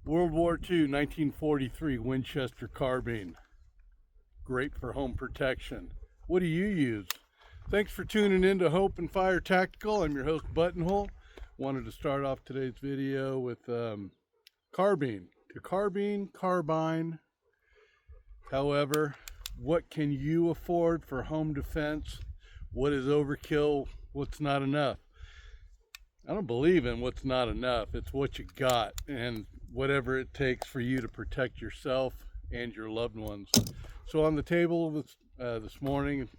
World War II, 1943 Winchester Carbine. Great for home protection. What do you use? Thanks for tuning in to Hope and Fire Tactical. I'm your host, Buttonhole. Wanted to start off today's video with carbine. To carbine. However, what can you afford for home defense? What is overkill? What's not enough? I don't believe in what's not enough. It's what you got and whatever it takes for you to protect yourself and your loved ones. So on the table this morning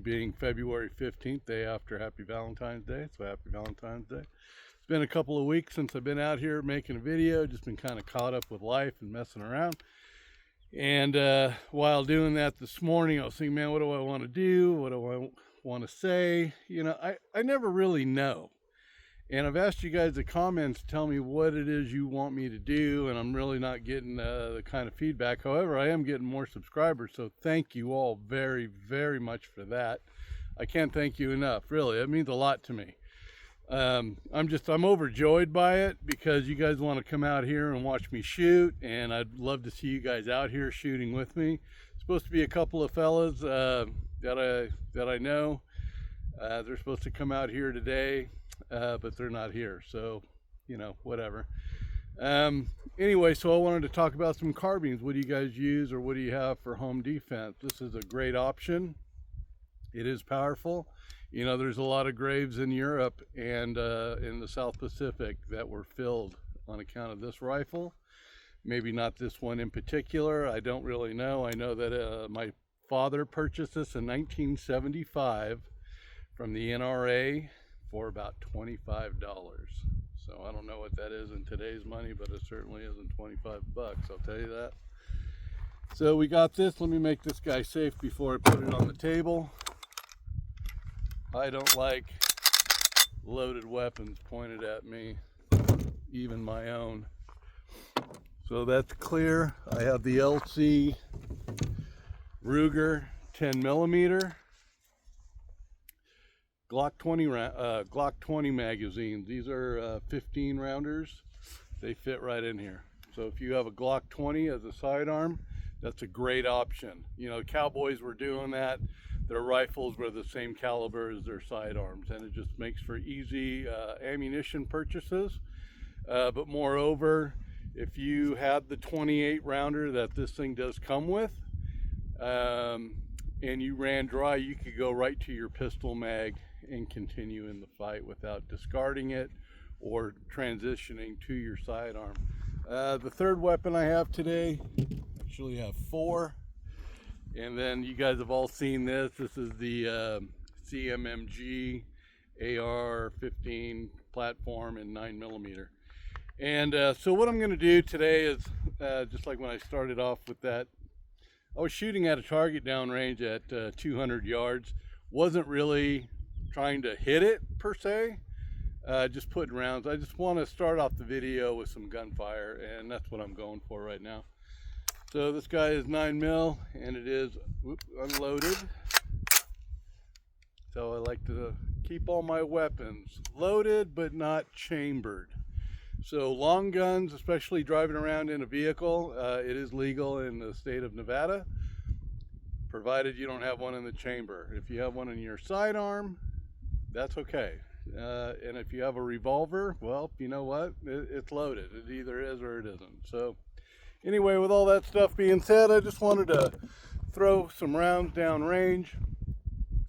being February 15th, day after Happy Valentine's Day. So happy Valentine's Day. It's been a couple of weeks since I've been out here making a video, just been kind of caught up with life and messing around. And while doing that this morning, I was thinking, man, what do I want to do? What do I want to say? You know, I never really know. And I've asked you guys in the comments to tell me what it is you want me to do, and I'm really not getting the kind of feedback. However, I am getting more subscribers, so thank you all very, very much for that. I can't thank you enough, really. It means a lot to me. I'm overjoyed by it because you guys want to come out here and watch me shoot, and I'd love to see you guys out here shooting with me. It's supposed to be a couple of fellas that I know. They're supposed to come out here today, but they're not here, so you know, whatever. Anyway, so I wanted to talk about some carbines. What do you guys use, or what do you have for home defense? This is a great option. It is powerful. You know, there's a lot of graves in Europe and in the South Pacific that were filled on account of this rifle. Maybe not this one in particular. I don't really know. I know that my father purchased this in 1975 from the NRA for about $25. So I don't know what that is in today's money, but it certainly isn't 25 bucks, I'll tell you that. So we got this. Let me make this guy safe before I put it on the table. I don't like loaded weapons pointed at me, even my own. So that's clear. I have the LC Ruger 10 millimeter Glock 20 magazines. These are 15 rounders. They fit right in here. So if you have a Glock 20 as a sidearm, that's a great option. You know, cowboys were doing that. Their rifles were the same caliber as their sidearms, and it just makes for easy ammunition purchases. But moreover, if you had the 28 rounder that this thing does come with, and you ran dry, you could go right to your pistol mag and continue in the fight without discarding it or transitioning to your sidearm. The third weapon I have today, actually have four. And then you guys have all seen this. This is the CMMG AR-15 platform in 9 millimeter. And so what I'm going to do today is, just like when I started off with that, I was shooting at a target downrange at 200 yards. Wasn't really trying to hit it per se, just putting rounds. I just want to start off the video with some gunfire, and that's what I'm going for right now. So this guy is 9 mil, and it is unloaded. So I like to keep all my weapons loaded but not chambered. So long guns, especially driving around in a vehicle, it is legal in the state of Nevada, provided you don't have one in the chamber. If you have one in your sidearm, that's okay. And if you have a revolver, well, you know what? It's loaded. It either is or it isn't. So anyway, with all that stuff being said, I just wanted to throw some rounds down range.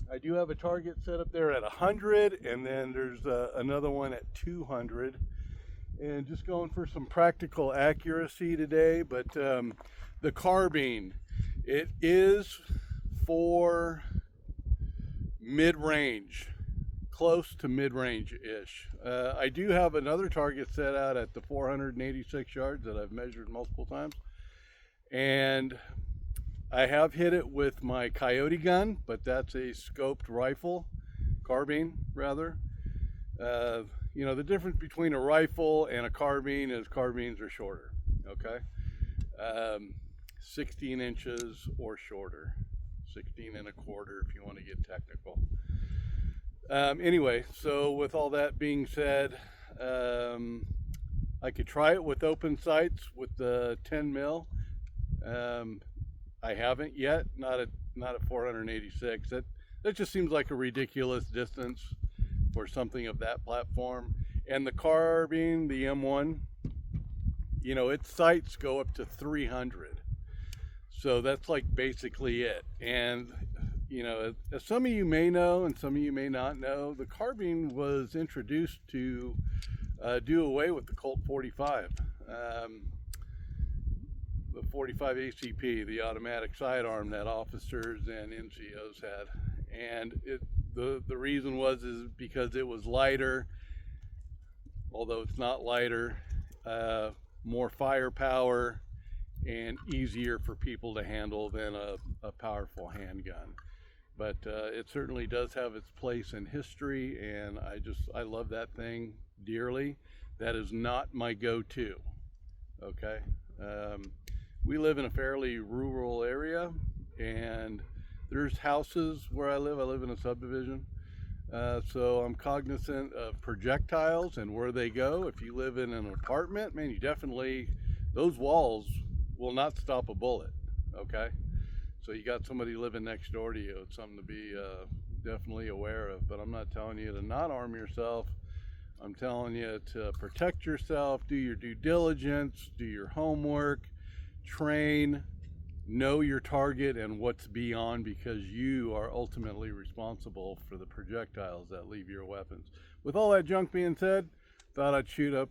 I do have a target set up there at 100, and then there's another one at 200. And just going for some practical accuracy today, but the carbine, it is for mid-range, close to mid-range-ish. I do have another target set out at the 486 yards that I've measured multiple times, and I have hit it with my Coyote gun, but that's a scoped rifle, carbine rather. You know, the difference between a rifle and a carbine is carbines are shorter, okay? 16 inches or shorter, 16 and a quarter if you want to get technical. Anyway, so with all that being said, I could try it with open sights with the 10 mil. I haven't yet, not at 486. That just seems like a ridiculous distance for something of that platform. And the Carbine, the M1, you know, its sights go up to 300. So that's like basically it. And, you know, as some of you may know and some of you may not know, the Carbine was introduced to do away with the Colt 45. The 45 ACP, the automatic sidearm that officers and NCOs had. And the reason is because it was lighter, although it's not lighter, more firepower, and easier for people to handle than a powerful handgun. But it certainly does have its place in history, and I love that thing dearly. That is not my go-to, okay? We live in a fairly rural area, and there's houses where I live in a subdivision. So I'm cognizant of projectiles and where they go. If you live in an apartment, man, those walls will not stop a bullet, okay? So you got somebody living next door to you. It's something to be definitely aware of. But I'm not telling you to not arm yourself. I'm telling you to protect yourself, do your due diligence, do your homework, train, know your target and what's beyond, because you are ultimately responsible for the projectiles that leave your weapons. With all that junk being said, thought I'd shoot up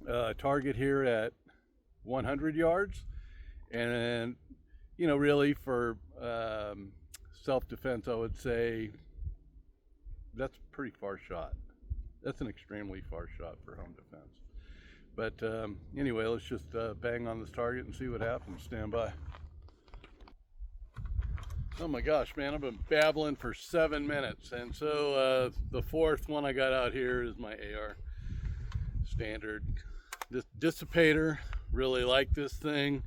a target here at 100 yards. And, you know, really for self-defense, I would say that's a pretty far shot. That's an extremely far shot for home defense. But anyway, let's just bang on this target and see what happens. Stand by. Oh my gosh, man, I've been babbling for 7 minutes. And so the fourth one I got out here is my AR standard. This dissipator, really like this thing.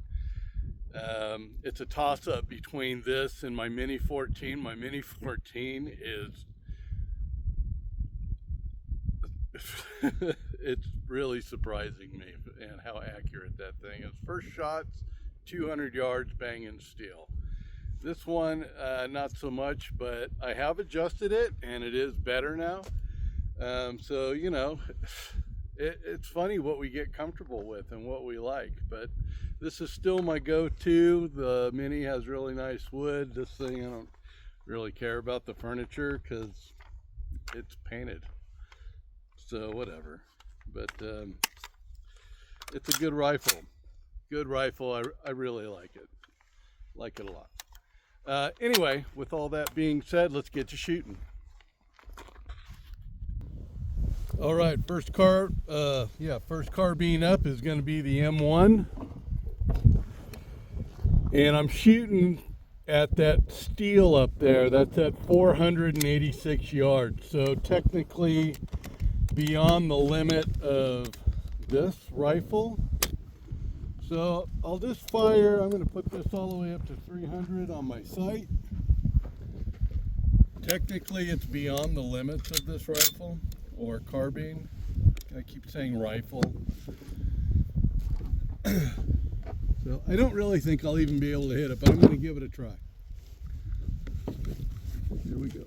It's a toss-up between this and my Mini 14. My Mini 14 is it's really surprising me and how accurate that thing is. First shots, 200 yards, banging steel. This one, not so much, but I have adjusted it and it is better now. So, you know, it's funny what we get comfortable with and what we like, but this is still my go-to. The Mini has really nice wood. This thing, I don't really care about the furniture because it's painted. So whatever, but it's a good rifle. Good rifle. I really like it. Like it a lot. Anyway, with all that being said, let's get to shooting. All right, first carbine up is going to be the M1, and I'm shooting at that steel up there. That's at 486 yards. So technically beyond the limit of this rifle. So I'll just fire. I'm going to put this all the way up to 300 on my sight. Technically it's beyond the limits of this rifle or carbine. I keep saying rifle. So I don't really think I'll even be able to hit it, but I'm going to give it a try. Here we go.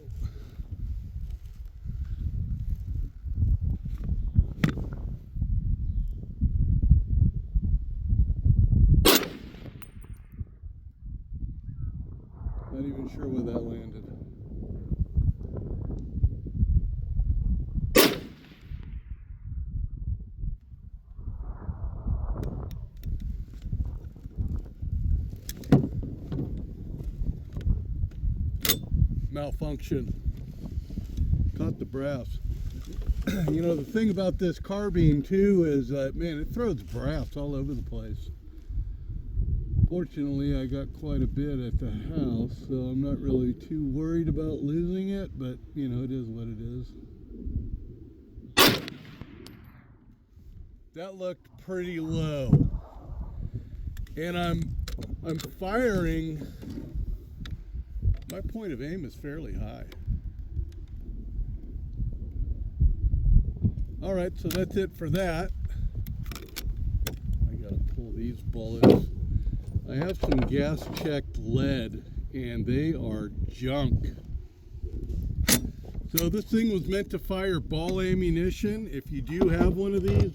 Not even sure where that landed. Malfunction. Caught the brass. You know, the thing about this carbine too is that, man, it throws brass all over the place. Fortunately, I got quite a bit at the house, so I'm not really too worried about losing it, but you know, it is what it is. That looked pretty low. And I'm firing. My point of aim is fairly high. All right, so that's it for that. these bullets. I have some gas checked lead and they are junk. So this thing was meant to fire ball ammunition. If you do have one of these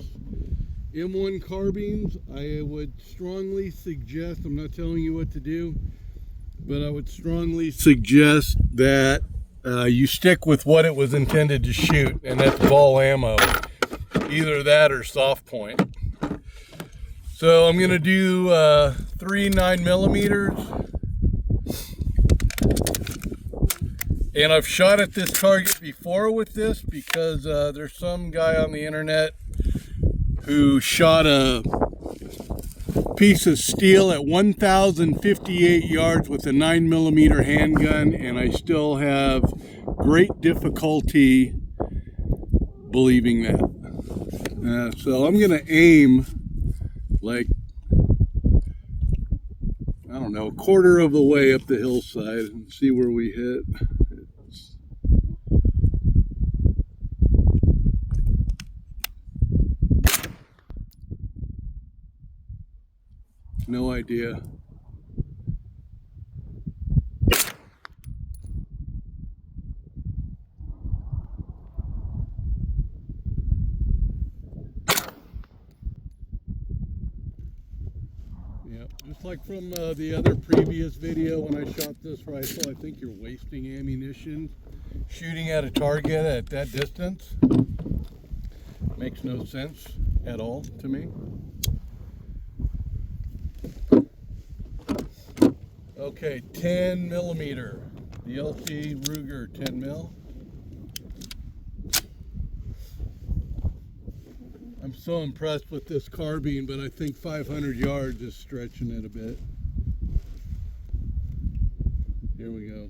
M1 carbines, I would strongly suggest, I'm not telling you what to do, but I would strongly suggest that you stick with what it was intended to shoot, and that's ball ammo. Either that or soft point. So I'm going to do 3 9mm. And I've shot at this target before with this because there's some guy on the internet who shot a piece of steel at 1,058 yards with a 9mm handgun, and I still have great difficulty believing that. So I'm going to aim like, I don't know, a quarter of the way up the hillside and see where we hit. No idea. Yep, just like from the other previous video when I shot this rifle, I think you're wasting ammunition shooting at a target at that distance. Makes no sense at all to me. Okay, 10mm, the LC Ruger 10mm. I'm so impressed with this carbine, but I think 500 yards is stretching it a bit. Here we go.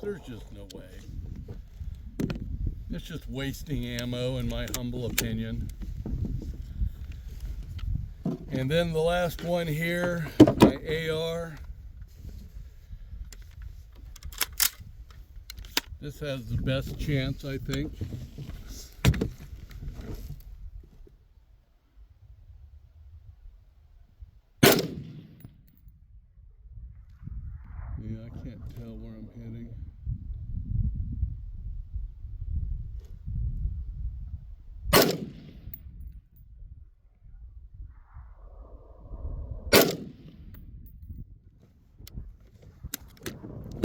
There's just no way. It's just wasting ammo in my humble opinion. And then the last one here, my AR. This has the best chance, I think. Yeah, I can't tell where I'm hitting.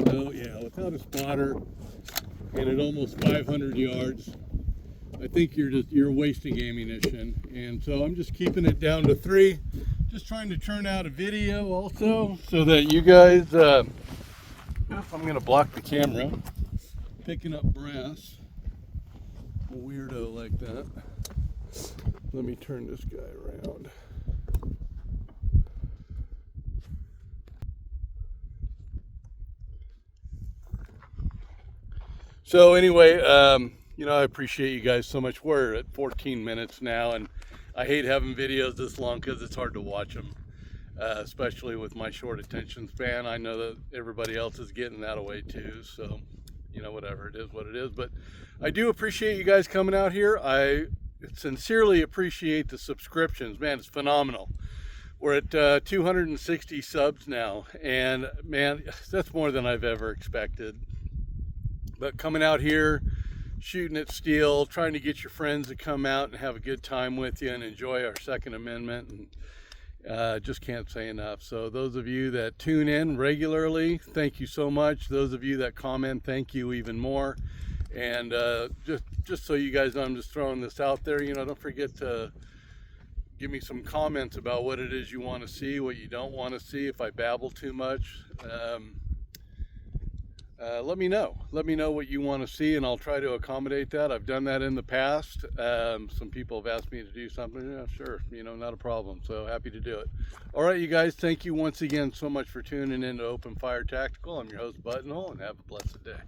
So yeah, without a spotter and at almost 500 yards, I think you're wasting ammunition. And so I'm just keeping it down to 3. Just trying to turn out a video also so that you guys, I'm going to block the camera, picking up brass, a weirdo like that. Let me turn this guy around. So anyway, you know, I appreciate you guys so much. We're at 14 minutes now, and I hate having videos this long because it's hard to watch them, especially with my short attention span. I know that everybody else is getting that away too, so, you know, whatever, it is what it is. But I do appreciate you guys coming out here. I sincerely appreciate the subscriptions. Man, it's phenomenal. We're at 260 subs now, and man, that's more than I've ever expected. But coming out here, shooting at steel, trying to get your friends to come out and have a good time with you and enjoy our Second Amendment, and just can't say enough. So those of you that tune in regularly, thank you so much. Those of you that comment, thank you even more. And just so you guys know, I'm just throwing this out there, you know, don't forget to give me some comments about what it is you want to see, what you don't want to see, if I babble too much. let me know. Let me know what you want to see, and I'll try to accommodate that. I've done that in the past. Some people have asked me to do something. Yeah, sure, not a problem. So happy to do it. All right, you guys, thank you once again so much for tuning in to Open Fire Tactical. I'm your host, Buttonhole, and have a blessed day.